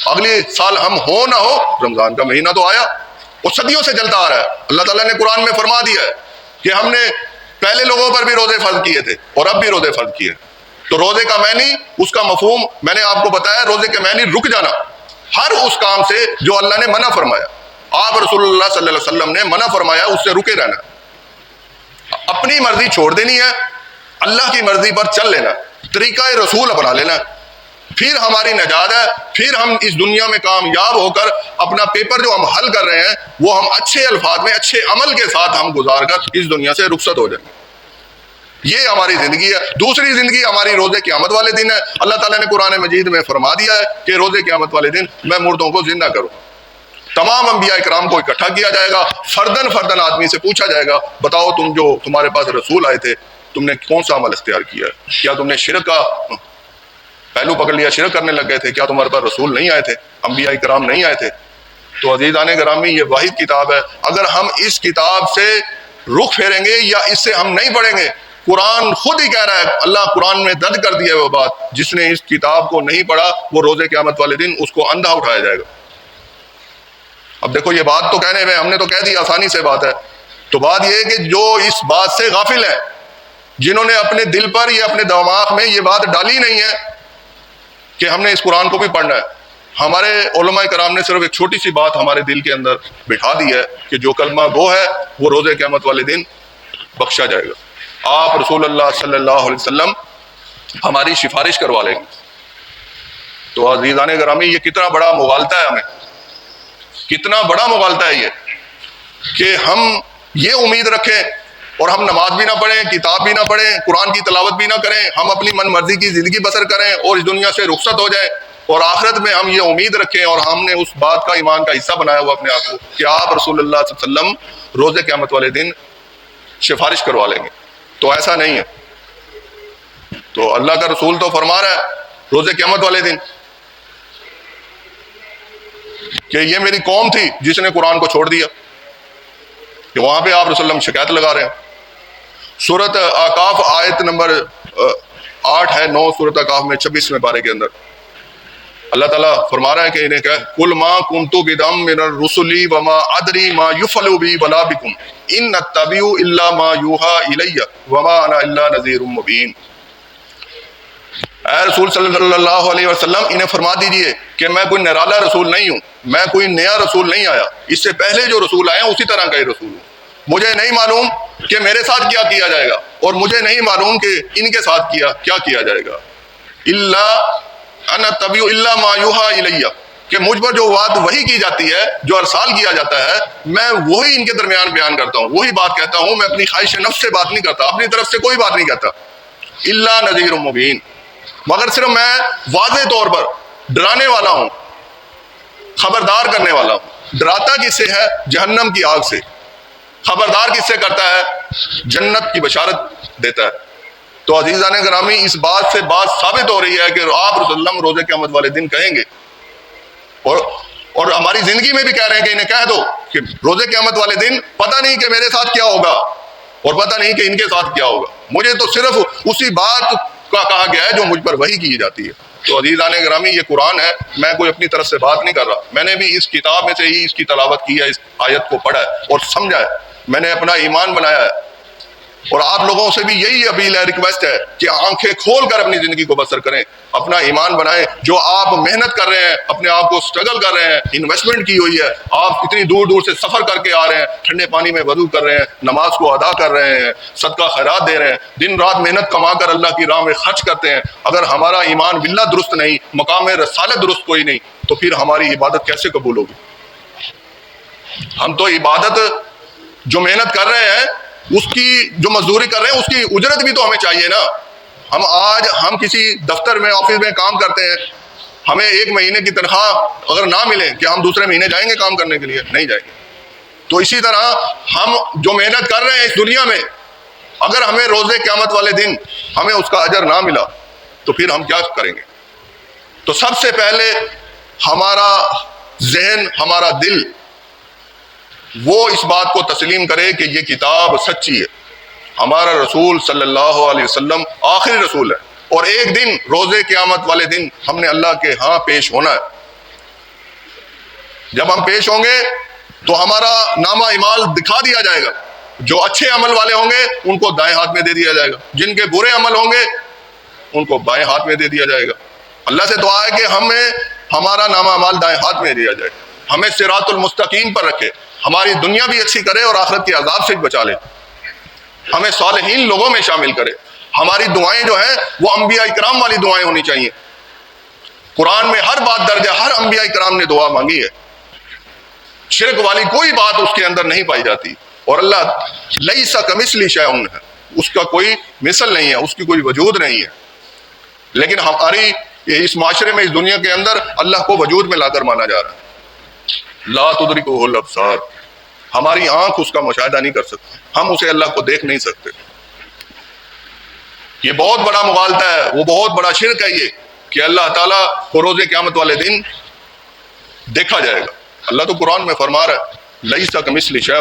A: اگلے سال ہم ہو نہ ہو، رمضان کا مہینہ تو آیا اور صدیوں سے چلتا آ رہا ہے۔ اللہ تعالیٰ نے قرآن میں فرما دیا ہے کہ ہم نے پہلے لوگوں پر بھی روزے فرض کیے تھے اور اب بھی روزے فرض کیے۔ تو روزے کا معنی، اس کا مفہوم میں نے آپ کو بتایا، روزے کے معنی رک جانا ہر اس کام سے جو اللہ نے منع فرمایا، آپ رسول اللہ صلی اللہ علیہ وسلم نے منع فرمایا، اس سے رکے رہنا، اپنی مرضی چھوڑ دینی ہے، اللہ کی مرضی پر چل لینا، طریقہ رسول اپنا لینا، پھر ہماری نجات ہے۔ پھر ہم اس دنیا میں کامیاب ہو کر اپنا پیپر جو ہم حل کر رہے ہیں، وہ ہم اچھے الفاظ میں، اچھے عمل کے ساتھ ہم گزار کر اس دنیا سے رخصت ہو جائیں گے۔ یہ ہماری زندگی ہے۔ دوسری زندگی ہماری روزے قیامت والے دن ہے۔ اللہ تعالیٰ نے قرآن مجید میں فرما دیا ہے کہ روزے قیامت والے دن میں مردوں کو زندہ کروں۔ تمام انبیاء کرام کو اکٹھا کیا جائے گا، فردن فردن آدمی سے پوچھا جائے گا، بتاؤ تمہارے پاس رسول آئے تھے، تم نے کون سا عمل اختیار کیا ہے؟ کیا تم نے شرک کا پہلو پکڑ لیا، شرک کرنے لگ گئے تھے؟ کیا تمہارے پاس رسول نہیں آئے تھے، انبیاء کرام نہیں آئے تھے؟ تو عزیزان گرامی، یہ واحد کتاب ہے، اگر ہم اس کتاب سے رخ پھیریں گے یا اس سے ہم نہیں پڑھیں گے، قرآن خود ہی کہہ رہا ہے، اللہ قرآن میں درج کر دیا ہے وہ بات، جس نے اس کتاب کو نہیں پڑھا وہ روزے قیامت والے دن اس کو اندھا اٹھایا جائے گا۔ اب دیکھو، یہ بات تو کہنے میں ہم نے تو کہہ دی، آسانی سے بات ہے، تو بات یہ ہے کہ جو اس بات سے غافل ہیں، جنہوں نے اپنے دل پر یا اپنے دماغ میں یہ بات ڈالی نہیں ہے کہ ہم نے اس قرآن کو بھی پڑھنا ہے، ہمارے علماء کرام نے صرف ایک چھوٹی سی بات ہمارے دل کے اندر بٹھا دی ہے کہ جو کلمہ گو ہے وہ روزے قیامت والے دن بخشا جائے گا۔ آپ رسول اللہ صلی اللہ علیہ وسلم ہماری سفارش کروا لیں گے۔ تو عزیزان گرامی، یہ کتنا بڑا مغالطہ ہے، ہمیں کتنا بڑا مغالطہ ہے یہ کہ ہم یہ امید رکھیں اور ہم نماز بھی نہ پڑھیں، کتاب بھی نہ پڑھیں، قرآن کی تلاوت بھی نہ کریں، ہم اپنی من مرضی کی زندگی بسر کریں اور اس دنیا سے رخصت ہو جائیں، اور آخرت میں ہم یہ امید رکھیں اور ہم نے اس بات کا ایمان کا حصہ بنایا ہوا اپنے آپ کو کہ آپ رسول اللہ صلی اللہ علیہ وسلم روزے قیامت والے دن سفارش کروا لیں گے۔ تو ایسا نہیں ہے۔ تو اللہ کا رسول تو فرما رہا ہے روزے قیامت والے دن کہ یہ میری قوم تھی جس نے قرآن کو چھوڑ دیا، کہ وہاں پہ آپ رسول اللہ صلی اللہ علیہ وسلم شکایت لگا رہے ہیں۔ سورۃ اعقاف آیت نمبر 8 ہے، 9 سورۃ اعقاف میں 26ویں پارے کے اندر اللہ تعالیٰ فرما رہا ہے کہ انہیں کہ قل ما کنت بدعا من الرسل وما ادری ما يفعل بي ولا بكم ان اتبع الا ما يوحى الي وما انا الا نذير مبين۔ اے رسول صلی اللہ علیہ وسلم انہیں فرما دیجئے کہ میں کوئی نرالا رسول نہیں ہوں، میں کوئی نیا رسول نہیں آیا، اس سے پہلے جو رسول آئے ہیں اسی طرح کا ہی رسول ہوں۔ مجھے نہیں معلوم کہ میرے ساتھ کیا کیا جائے گا، اور مجھے نہیں معلوم کہ ان کے ساتھ کیا کیا جائے گا۔ الا انا اتبع الا ما يوحى الي، کہ مجھ پر جو بات وحی کی جاتی ہے، جو ارسال کیا جاتا ہے، میں وہی ان کے درمیان بیان کرتا ہوں، وہی بات کہتا ہوں، میں اپنی خواہش نفس سے بات نہیں کرتا، اپنی طرف سے کوئی بات نہیں کہتا۔ الا نذیر مبین، مگر صرف میں واضح طور پر ڈرانے والا ہوں، خبردار کرنے والا ہوں۔ ڈراتا کس سے ہے؟ جہنم کی آگ سے۔ خبردار کس سے کرتا ہے؟ جنت کی بشارت دیتا ہے۔ تو عزیزان گرامی، اس بات سے بات ثابت ہو رہی ہے کہ آپ رسول اللہ روزے قیامت والے دن کہیں گے، اور ہماری زندگی میں بھی کہہ رہے ہیں کہ انہیں کہہ دو کہ روزے قیامت والے دن پتہ نہیں کہ میرے ساتھ کیا ہوگا، اور پتہ نہیں کہ ان کے ساتھ کیا ہوگا، مجھے تو صرف اسی بات کا کہا گیا ہے جو مجھ پر وحی کی جاتی ہے۔ تو عزیزان گرامی، یہ قرآن ہے، میں کوئی اپنی طرف سے بات نہیں کر رہا، میں نے بھی اس کتاب میں سے ہی اس کی تلاوت کی ہے، اس آیت کو پڑھا ہے اور سمجھا ہے، میں نے اپنا ایمان بنایا ہے۔ اور آپ لوگوں سے بھی یہی اپیل ہے، ریکویسٹ ہے کہ آنکھیں کھول کر اپنی زندگی کو بسر کریں، اپنا ایمان بنائیں۔ جو آپ محنت کر رہے ہیں، اپنے آپ کو سٹرگل کر رہے ہیں، انویسٹمنٹ کی ہوئی ہے، آپ اتنی دور دور سے سفر کر کے آ رہے ہیں، ٹھنڈے پانی میں وضو کر رہے ہیں، نماز کو ادا کر رہے ہیں، صدقہ خیرات دے رہے ہیں، دن رات محنت کما کر اللہ کی راہ میں خرچ کرتے ہیں، اگر ہمارا ایمان باللہ درست نہیں، مقام رسالت درست کوئی نہیں، تو پھر ہماری عبادت کیسے قبول ہوگی؟ ہم تو عبادت جو محنت کر رہے ہیں، اس کی جو مزدوری کر رہے ہیں، اس کی اجرت بھی تو ہمیں چاہیے نا۔ ہم کسی دفتر میں، آفس میں کام کرتے ہیں، ہمیں ایک مہینے کی تنخواہ اگر نہ ملے، کہ ہم دوسرے مہینے جائیں گے کام کرنے کے لیے؟ نہیں جائیں گے۔ تو اسی طرح ہم جو محنت کر رہے ہیں اس دنیا میں، اگر ہمیں روزے قیامت والے دن ہمیں اس کا اجر نہ ملا تو پھر ہم کیا کریں گے؟ تو سب سے پہلے ہمارا ذہن، ہمارا دل وہ اس بات کو تسلیم کرے کہ یہ کتاب سچی ہے، ہمارا رسول صلی اللہ علیہ وسلم آخری رسول ہے، اور ایک دن روزے قیامت والے دن ہم نے اللہ کے ہاں پیش ہونا ہے۔ جب ہم پیش ہوں گے تو ہمارا نامہ اعمال دکھا دیا جائے گا، جو اچھے عمل والے ہوں گے ان کو دائیں ہاتھ میں دے دیا جائے گا، جن کے برے عمل ہوں گے ان کو بائیں ہاتھ میں دے دیا جائے گا۔ اللہ سے دعا ہے کہ ہمیں ہمارا نامہ اعمال دائیں ہاتھ میں دیا جائے، ہمیں صراط المستقیم پر رکھے، ہماری دنیا بھی اچھی کرے اور آخرت کے عذاب سے بھی بچا لے، ہمیں صالحین لوگوں میں شامل کرے۔ ہماری دعائیں جو ہیں وہ انبیاء کرام والی دعائیں ہونی چاہیے۔ قرآن میں ہر بات درج ہے، ہر انبیاء کرام نے دعا مانگی ہے، شرک والی کوئی بات اس کے اندر نہیں پائی جاتی۔ اور اللہ لیس کمثلہ شیء ہے، اس کا کوئی مثل نہیں ہے، اس کی کوئی وجود نہیں ہے، لیکن ہماری اس معاشرے میں، اس دنیا کے اندر اللہ کو وجود میں لا کر مانا جا رہا ہے۔ لا تدرکہ الابصار، ہماری آنکھ اس کا مشاہدہ نہیں کر سکتی، ہم اسے اللہ کو دیکھ نہیں سکتے۔ یہ بہت بڑا مغالطہ ہے، وہ بہت بڑا شرک ہے یہ، کہ اللہ تعالیٰ کو روز قیامت والے دن دیکھا جائے گا۔ اللہ تو قرآن میں فرما رہا ہے لیس کمثلہ شیء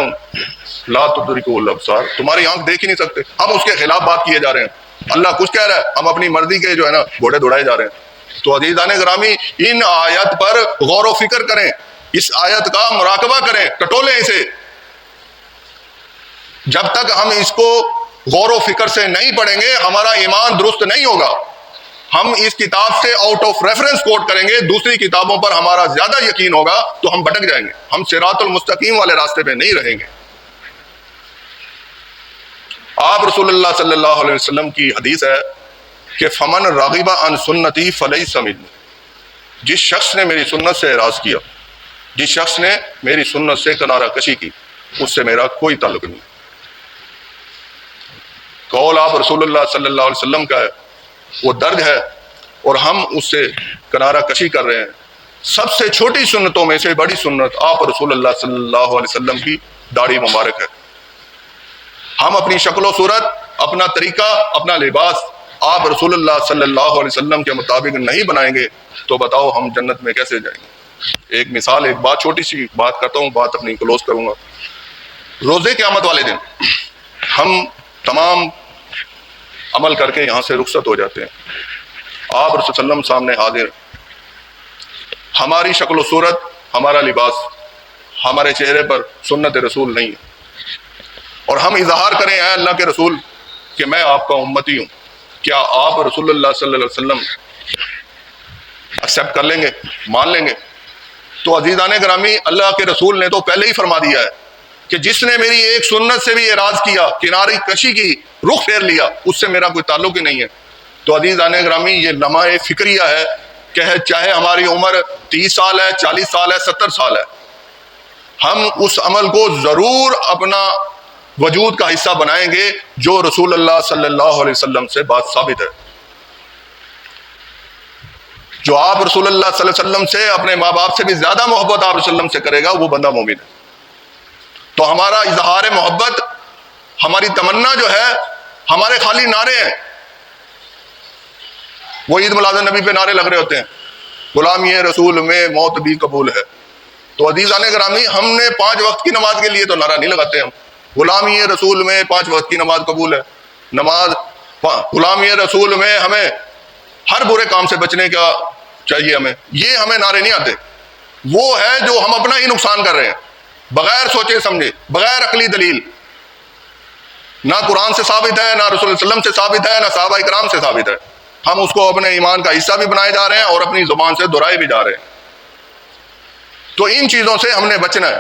A: لا تدرکہ الابصار، تمہاری آنکھ دیکھ ہی نہیں سکتے۔ ہم اس کے خلاف بات کیے جا رہے ہیں، اللہ کچھ کہہ رہا ہے، ہم اپنی مرضی کے جو ہے نا گھوڑے دوڑائے جا رہے ہیں۔ تو عزیزان گرامی، ان آیت پر غور و فکر کریں، اس آیت کا مراقبہ کریں، ٹٹولیں اسے۔ جب تک ہم اس کو غور و فکر سے نہیں پڑھیں گے ہمارا ایمان درست نہیں ہوگا۔ ہم اس کتاب سے آؤٹ آف ریفرنس کوٹ کریں گے، دوسری کتابوں پر ہمارا زیادہ یقین ہوگا تو ہم بھٹک جائیں گے، ہم صراط المستقیم والے راستے پہ نہیں رہیں گے۔ آپ رسول اللہ صلی اللہ علیہ وسلم کی حدیث ہے کہ فمن رغب عن سنتی فلیس منی، جس شخص نے میری سنت سے اعراض کیا، جس شخص نے میری سنت سے کنارہ کشی کی، اس سے میرا کوئی تعلق نہیں۔ قول آپ رسول اللہ صلی اللہ علیہ وسلم کا ہے، وہ درج ہے، اور ہم اس سے کنارہ کشی کر رہے ہیں۔ سب سے چھوٹی سنتوں میں سے بڑی سنت آپ رسول اللہ صلی اللہ علیہ وسلم کی داڑھی مبارک ہے۔ ہم اپنی شکل و صورت، اپنا طریقہ، اپنا لباس، آپ رسول اللہ صلی اللہ علیہ وسلم کے مطابق نہیں بنائیں گے تو بتاؤ ہم جنت میں کیسے جائیں گے؟ ایک مثال، ایک بات، چھوٹی سی بات کرتا ہوں، بات اپنی کلوز کروں گا۔ روزے قیامت والے دن ہم تمام عمل کر کے یہاں سے رخصت ہو جاتے ہیں، آپ رسول وسلم سامنے حاضر، ہماری شکل و صورت، ہمارا لباس، ہمارے چہرے پر سنت رسول نہیں ہے، اور ہم اظہار کریں اے اللہ کے رسول کہ میں آپ کا امتی ہوں، کیا آپ رسول اللہ صلی اللہ علیہ وسلم ایکسیپٹ کر لیں گے، مان لیں گے؟ تو عزیزان گرامی، اللہ کے رسول نے تو پہلے ہی فرما دیا ہے کہ جس نے میری ایک سنت سے بھی اعراض کیا، کناری کشی کی، رخ پھیر لیا، اس سے میرا کوئی تعلق ہی نہیں ہے۔ تو عزیزان گرامی، یہ لمحہ فکریہ ہے کہ چاہے ہماری عمر 30 سال ہے، 40 سال ہے، 70 سال ہے، ہم اس عمل کو ضرور اپنا وجود کا حصہ بنائیں گے جو رسول اللہ صلی اللہ علیہ وسلم سے بات ثابت ہے۔ جو آپ رسول اللہ صلی اللہ علیہ وسلم سے، اپنے ماں باپ سے بھی زیادہ محبت آپ رسول اللہ سے کرے گا، وہ بندہ مومن ہے۔ تو ہمارا اظہار محبت، ہماری تمنا جو ہے، ہمارے خالی نعرے ہیں۔ وہ عید میلاد النبی پہ نعرے لگ رہے ہوتے ہیں، غلامی رسول میں موت بھی قبول ہے۔ تو عزیزان گرامی، ہم نے 5 وقت کی نماز کے لیے تو نعرہ نہیں لگاتے، ہم غلامی رسول میں 5 وقت کی نماز قبول ہے، نماز غلامی رسول میں ہمیں ہر برے کام سے بچنے کا چاہیے، یہ ہمیں نعرے نہیں آتے۔ وہ ہے جو ہم اپنا ہی نقصان کر رہے ہیں، بغیر سوچے سمجھے، بغیر عقلی دلیل۔ نہ قرآن سے ثابت ہے، نہ رسول اللہ علیہ وسلم سے ثابت ہے، نہ صحابہ کرام سے ثابت ہے۔ ہم اس کو اپنے ایمان کا حصہ بھی بنائے جا رہے ہیں اور اپنی زبان سے دہرائے بھی جا رہے ہیں۔ تو ان چیزوں سے ہم نے بچنا ہے۔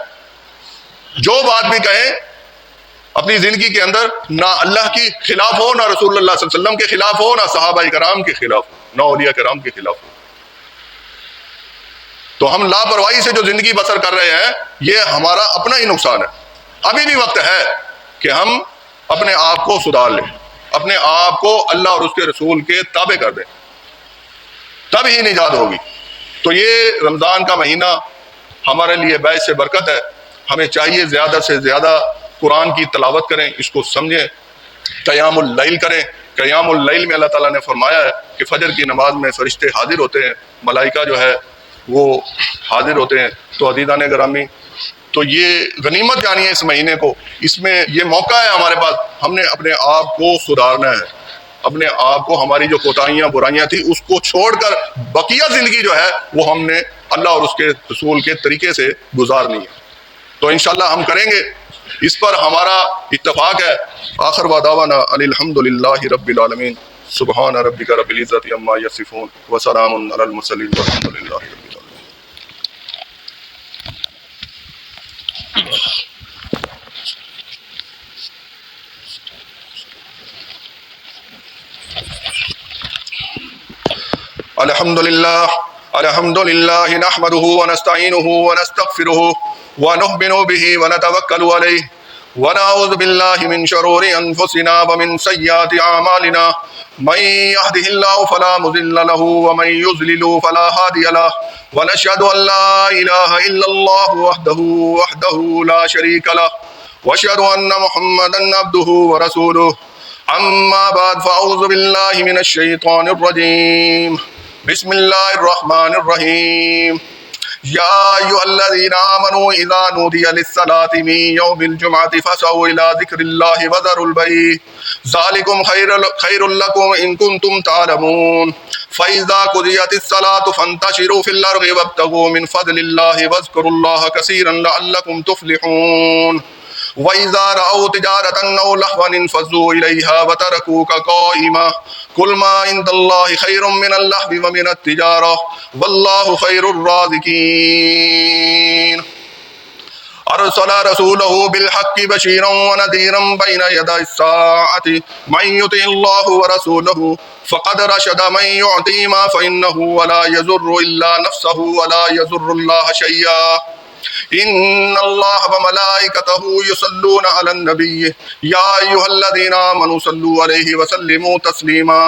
A: جو بات بھی کہیں اپنی زندگی کے اندر، نہ اللہ کی خلاف ہو، نہ رسول اللہ صلی اللہ علیہ وسلم کے خلاف ہو، نہ صحابہ کرام کے خلاف ہو، نہ اولیاء کرام کے خلاف ہو۔ تو ہم لاپرواہی سے جو زندگی بسر کر رہے ہیں، یہ ہمارا اپنا ہی نقصان ہے۔ ابھی بھی وقت ہے کہ ہم اپنے آپ کو سدھار لیں، اپنے آپ کو اللہ اور اس کے رسول کے تابع کر دیں، تب ہی نجات ہوگی۔ تو یہ رمضان کا مہینہ ہمارے لیے باعث برکت ہے۔ ہمیں چاہیے زیادہ سے زیادہ قرآن کی تلاوت کریں، اس کو سمجھیں، قیام اللیل کریں۔ قیام اللیل میں اللہ تعالیٰ نے فرمایا ہے کہ فجر کی نماز میں فرشتے حاضر ہوتے ہیں، ملائکہ جو ہے وہ حاضر ہوتے ہیں۔ تو عزیزان گرامی، تو یہ غنیمت جانیے اس مہینے کو، اس میں یہ موقع ہے ہمارے پاس، ہم نے اپنے آپ کو سدھارنا ہے، اپنے آپ کو، ہماری جو کوتاہیاں برائیاں تھیں اس کو چھوڑ کر بقیہ زندگی جو ہے وہ ہم نے اللہ اور اس کے رسول کے طریقے سے گزارنی ہے۔ تو انشاءاللہ ہم کریں گے، اس پر ہمارا اتفاق ہے۔ آخر دعوانا ان الحمدللہ رب العالمین، سبحان ربک رب العزت عما یصفون وسلام علی المرسلین والحمدللہ رب العالمین۔ الحمد لله نحمده ونستعينه ونستغفره ونؤمن به ونتوكل عليه ونعوذ بالله من شرور أنفسنا ومن سيئات أعمالنا، من يهده الله فلا مضل له ومن يضلل فلا هادي له، ونشهد أن لا إله إلا الله وحده لا شريك له، وأشهد أن محمدا عبده ورسوله، أما بعد فأعوذ بالله من الشيطان الرجيم، بسم الله الرحمن الرحيم، يا أيها الذين آمنوا إذا نودي للصلاة من يوم الجمعة فاسعوا إلى ذكر الله وذروا البيع، ذلكم خير لكم إن كنتم تعلمون، فإذا قضيت الصلاة فانتشروا في الأرض وابتغوا من فضل الله واذكروا الله كثيرا لعلكم تفلحون، وَإِذَا رَأَوْا تِجَارَةً أَوْ لَهْوًا انفَضُّوا إِلَيْهَا وَتَرَكُوكَ قَائِمًا، قُلْ مَا عِندَ اللَّهِ خَيْرٌ مِّنَ اللَّهْوِ وَمِنَ التِّجَارَةِ وَاللَّهُ خَيْرُ الرَّازِقِينَ۔ أَرْسَلَ رَسُولَهُ بِالْحَقِّ بَشِيرًا وَنَذِيرًا بَيْنَ يَدَيِ السَّاعَةِ، مَن يُطِعِ اللَّهَ وَرَسُولَهُ فَقَدْ رَشَدَ، مَن يُعْصِ مَا فَإِنَّهُ لَا يَضُرُّ إِلَّا نَفْسَهُ وَلَا يَضُرُّ اللَّهَ شَيْئًا، ان اللہ وملائکتہ یصلون علی النبی یا ایھا الذین آمنوا صلوا علیہ وسلموا تسلیما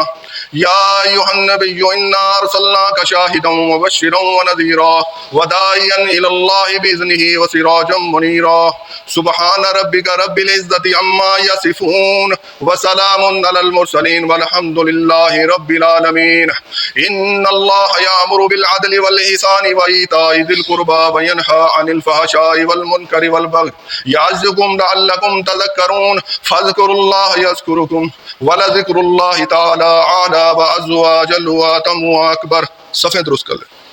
A: یا ایھا النبی انا ارسلناک شاہدا ومبشرا ونذیرا وداعیا الی اللہ باذنہ وسراجا منیرا سبحان ربک رب العزۃ عما یصفون وسلام علی المرسلین والحمد للہ رب العالمین ان اللہ یأمر بالعدل والإحسان وإیتاء ذی القربى وینہی عن الفحشاء والمنکر والبغی یعظکم لعلکم تذکرون فاذکروا اللہ یذکرکم ولذکر اللہ تعالی اعلی وعز وجل واتم واکبر۔ صفحے درست کر لیں۔